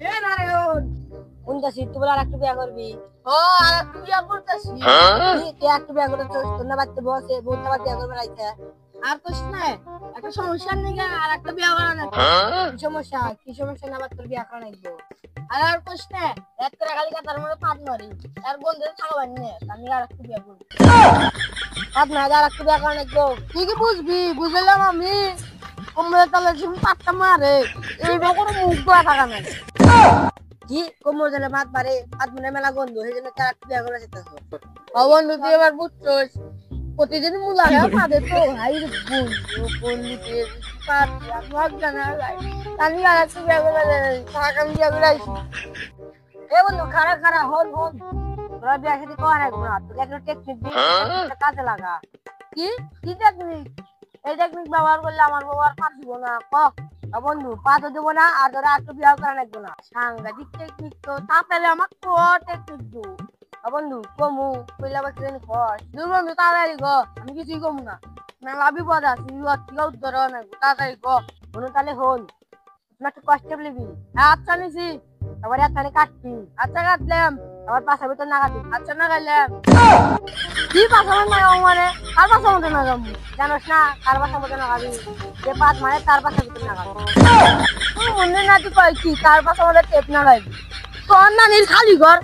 এ নারায়ণ শুনতেছি তুই বলে আর একটু বিয়া করবি। ও আর একটু বিয়া করতেছি। তুই একটু বিয়া করে তোর না বাচ্চা বসে বহুত আবার বিয়া করবে রাইছে। আর কোশ না একটা সমস্যা নেই আর একটা বিয়া করা না। কি সমস্যা না আবার তোর বিয়া করা নাকবো। আর কোশ না একটা খালি কাটার মধ্যে পাত মারি আর বন্ধু থাকবেন না আমি আর একটু বিয়া করব। আপনার আর একটু বিয়া করা নাকবো। তুই কি বুঝবি বুঝলাম আমি কোমরে তলে যে পাতটা মারে এইভাবে কোনো মুখ ধোয়া থাকা নাই। কি কোমর জানে ভাত মারে ভাত মনে মেলা গন্ধ সেই জন্য তার একটু বিয়া করে যেতেছ। বন্ধু তুই এবার বুঝছস প্রতিদিন মুলা পাদে তো হাই গুণ বন্ধুতে পাত ভাগ জানা যায় আমি আর একটু বিয়া করে টাকা বিয়া করে আইছি। এ বন্ধু খারা হন তোরা বিয়া শাদী করা নাকবো না তোকে একটা টেকনিক দিই কাজে লাগা। কি কি টেকনিক এই টেকনিক ব্যবহার করলে আমার বাবা আর পাত দিব না ক বন্ধু পাতও দেবো না আর তোরা একটু বিয়া করা নাকবো না। সাংঘাতিক টেকনিক তো তাহলে আমার তো টেকনিক দু বন্ধু কমু কইলা বাকি জানি কস দূর বন্ধু তাড়াতাড়ি গ আমি কিছুই কম না মেলা বিপদ আছে কি উত্তর নাই তাড়াতাড়ি গ বন্ধু তাহলে হন তোমার একটু কষ্ট বলিবি। আচ্ছা নিছি আবার একখানে কাটবি আচ্ছা কাটলাম আবার পাশা ভিতর না কাটবি। আচ্ছা না গাইলাম কি পাশা মতো না গাও মানে আর পাশা মতো না গাম জানোস না কার পাশা ভিতর না কাটবি যে পাত মানে তার পাশা ভিতর না কাটবি। তুই মনে না তুই কয় কি তার পাশা মতো টেপ না গাইবি তোর নানির খালি ঘর